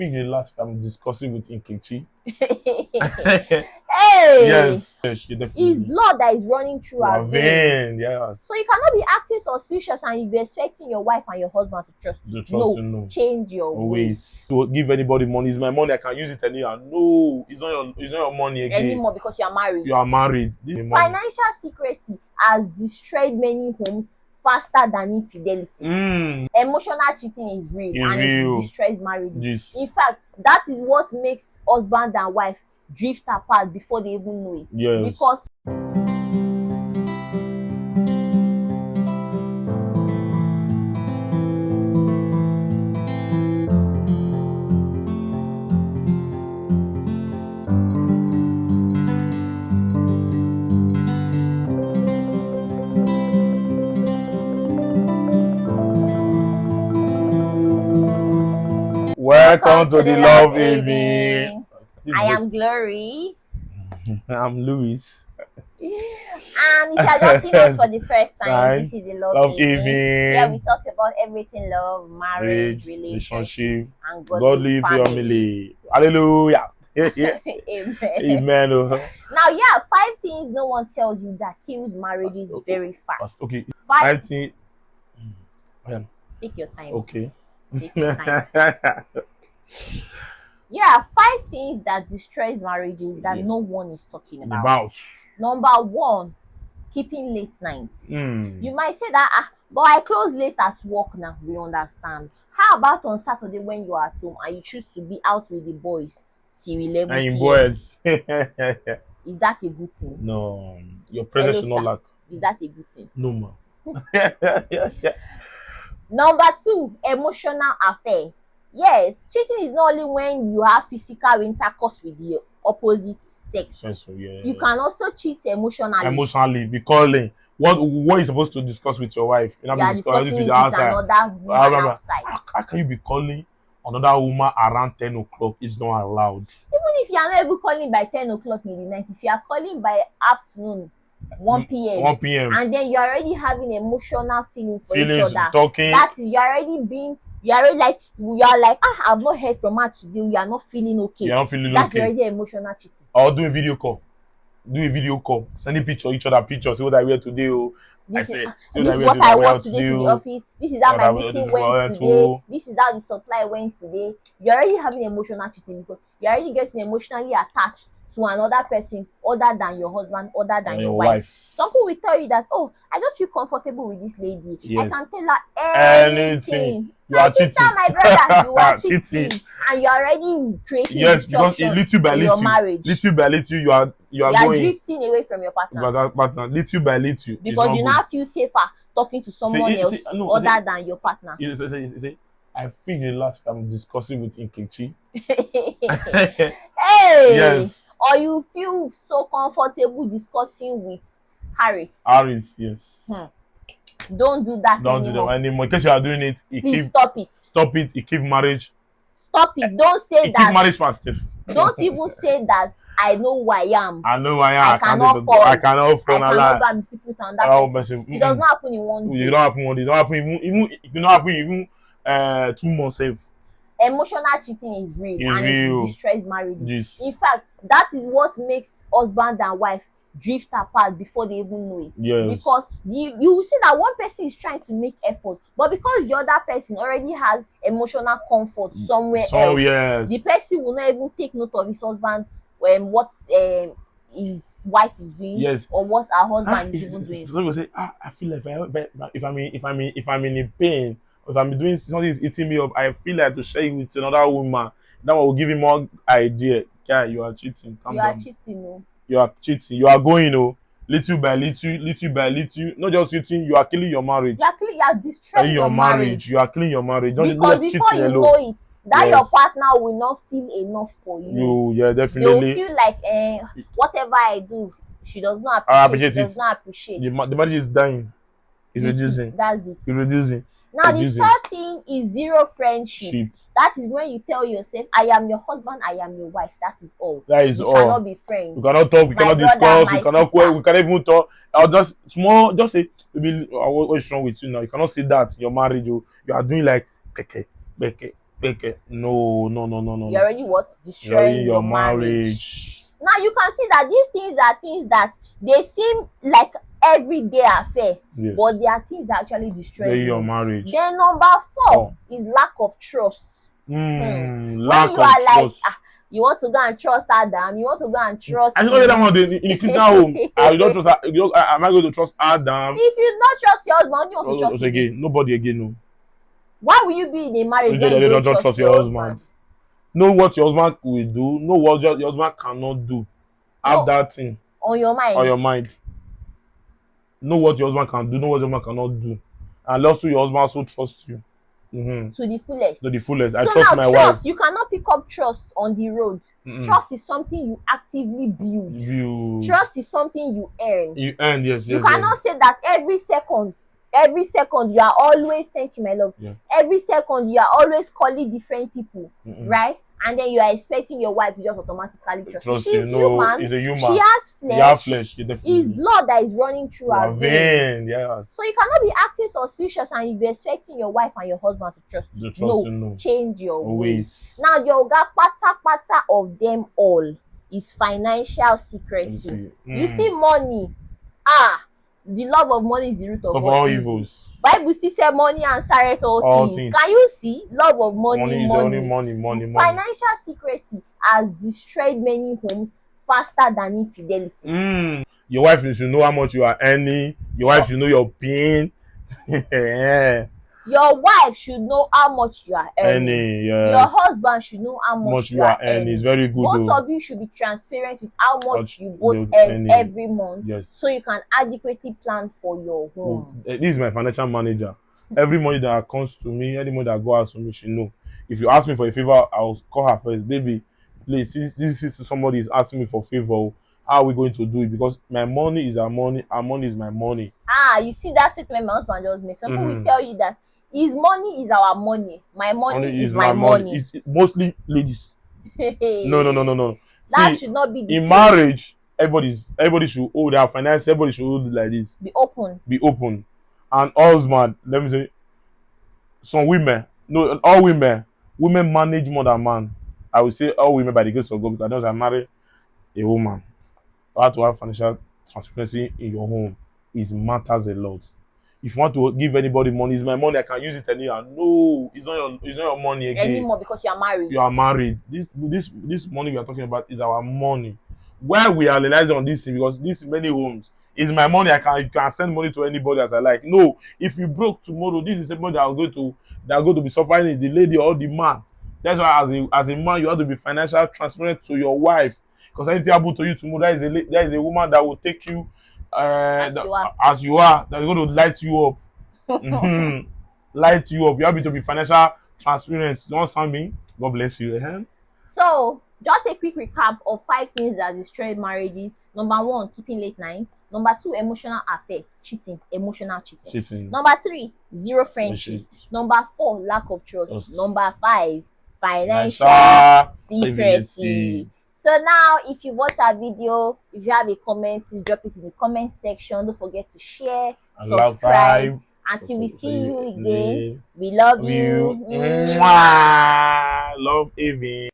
think the last I'm discussing with Nkechi. Hey, yes, she it's definitely. blood that is running through our veins. Yes. So you cannot be acting suspicious and you be expecting your wife and your husband to trust you. No, change your ways. To give anybody money, it's my money. I can use it anyhow. No, it's not your money again. Anymore because you are married. You are married. Financial secrecy has destroyed many homes faster than infidelity. Emotional cheating is real it destroys marriages. In fact, that is what makes husband and wife drift apart before they even know it. Yes. Because welcome to the Love Haven. I am Glory. I'm Louis. And if you are just seeing us for the first time, this is the Love Haven. Yeah, we talk about everything: love, marriage, relationship, and godly family. Hallelujah. Amen. Amen. Now, 5 things no one tells you that kills marriages very fast. Okay. 5 things. Take your time. Okay. Take your time. 5 things that destroys marriages that no one is talking about. Number 1, keeping late nights. You might say that, but I close late at work now. We understand. How about on Saturday when you are at home and you choose to be out with the boys till 11 p.m.? Boys. Is that a good thing? No. Your presence should not lack. Is that a good thing? No, ma'am. Number 2, emotional affair. Yes, cheating is not only when you have physical intercourse with the opposite sex. You can also cheat emotionally. Emotionally, because what are you supposed to discuss with your wife? You are discussing with another woman outside. How can you be calling another woman around 10 o'clock? It's not allowed. Even if you are not even calling by 10 o'clock in the night, if you are calling by afternoon, 1 p.m. and then you're already having emotional feelings for each other. Talking. That is, you are like, I've not heard from her today. You are not feeling okay. That's already emotional cheating. Or do a video call. Sending each other pictures. See what I wear today. This is what I wore today to the office. This is how my meeting went today. This is how the supply went today. You're already having emotional cheating because you're already getting emotionally attached to another person other than your husband, other than your wife. Some people will tell you that, I just feel comfortable with this lady. I can tell her anything. My sister, my brother, you are cheating. And you're already creating destruction in your marriage. Little by little, you are drifting away from your partner. But little by little. Because you now feel safer talking to someone else other than your partner. I think the last I'm discussing with Nkechi. Hey! Yes. Or you feel so comfortable discussing with Harris. Yes. Don't do that anymore. Don't do that anymore. In case you are doing it, please stop it. Stop it. It keep marriage. Stop it. Don't say that. Keep marriage fast. Don't even say that. I know who I am. I know who I am. I cannot fall. I cannot fall. I cannot go and be put on that person. It does not happen in one day. It don't happen one day. It don't happen even 2 months safe. Emotional cheating is real it destroys marriages. Yes. In fact, that is what makes husband and wife drift apart before they even know it. Yes. Because you see that one person is trying to make effort, but because the other person already has emotional comfort somewhere else, the person will not even take note of his husband what his wife is doing, or what her husband is even doing. Some people say, I feel like if I'm in pain, if I'm doing something is eating me up, I feel like to share it with another woman. That one will give him more idea. Yeah, you are cheating. You are cheating, no. You are cheating. You are going, little by little. Not just cheating, you are killing your marriage. You are destroying your marriage. You are killing your marriage. Because before you know it, that your partner will not feel enough for you. Yeah, definitely. They will feel like, whatever I do, she does not appreciate. Does not appreciate. The marriage is dying. It's reducing. That's it. It's reducing. Now, the third thing is zero friendship. That is when you tell yourself, I am your husband, I am your wife. That is all. That is all. We cannot be friends. We cannot talk, we cannot discuss, we cannot even talk. I'll just say, what's wrong with you now? You cannot say that. Your marriage, you are doing like, beke. Okay. No. You're already what? You're in Destroying your your marriage. marriage. Now you can see that these things are things that they seem like everyday affair, Yes. but they are things that actually destroy You're in your you. marriage. Then number 4 is lack of trust. When Lack you of are like, trust. you want to go and trust Adam, you want to go and trust I know that one in the Christian home. I don't trust. Am I going to trust Adam? If you not trust your husband, what do you want to trust again? Nobody again. No. Why will you be in a marriage when you don't trust your husband? Know what your husband will do. Know what your husband cannot do. Have that thing on your mind. On your mind. Know what your husband can do. Know what your husband cannot do. And also your husband also trusts you. To the fullest. To the fullest. So I trust my trust, wife. you cannot pick up trust on the road. Trust is something you actively build. Trust is something you earn. You earn, yes. You cannot say that every second you are always, thank you my love, every second you are always calling different people, right? And then you are expecting your wife to just automatically trust you. She's human. She's a human. She has flesh. You have flesh. It's blood that is running through her veins. Yes. So you cannot be acting suspicious and you be expecting your wife and your husband to trust you. No, change your ways. Now the oga pata of them all is financial secrecy. You see money, the love of money is the root of all evils. Bible still say money and answereth all things. Can you see? Love of money. Financial secrecy has destroyed many homes faster than infidelity. Your wife should know how much you are earning. Your wife should know your pain. Your wife should know how much you are earning. Your husband should know how much you are earning. It's very good. Both of you should be transparent with how much you both earn every month, so you can adequately plan for your home. This is my financial manager. Every money that comes to me, any money that goes out to me, she know. If you ask me for a favor, I'll call her first. Baby, please, this is somebody is asking me for a favor. How are we going to do it? Because my money is our money is my money. You see that statement my husband just made. Some people will tell you that his money is our money. My money is my money. It's mostly ladies. No. That should not be the in case. Marriage, everybody should hold their finances. Everybody should hold it like this. Be open. And husband, let me say, some women, no, all women manage more than man. I will say all women by the grace of God, because I marry a woman. You have to have financial transparency in your home. It matters a lot. If you want to give anybody money, it's my money, I can use it anyhow. No, it's not your money again. Anymore, because you are married. You are married. This money we are talking about is our money. Why we are realizing on this thing, because this many homes is my money. I can send money to anybody as I like. No, if you broke tomorrow, this is somebody that are going to be suffering, is the lady or the man. That's why as a man you have to be financially transparent to your wife. Because anything happen to you tomorrow, there is a woman that will take you as you are, that is going to light you up. Light you up. You have to be financial transparent. Don't sound me. God bless you. So, just a quick recap of 5 things that destroy marriages. Number 1, keeping late nights. Number 2, emotional affair, emotional cheating. Number 3, zero friendship. Number 4, lack of trust. Number 5, financial secrecy. So now, if you watch our video, if you have a comment, please drop it in the comment section. Don't forget to share, subscribe. Until we see you again, we love you. Love Evie.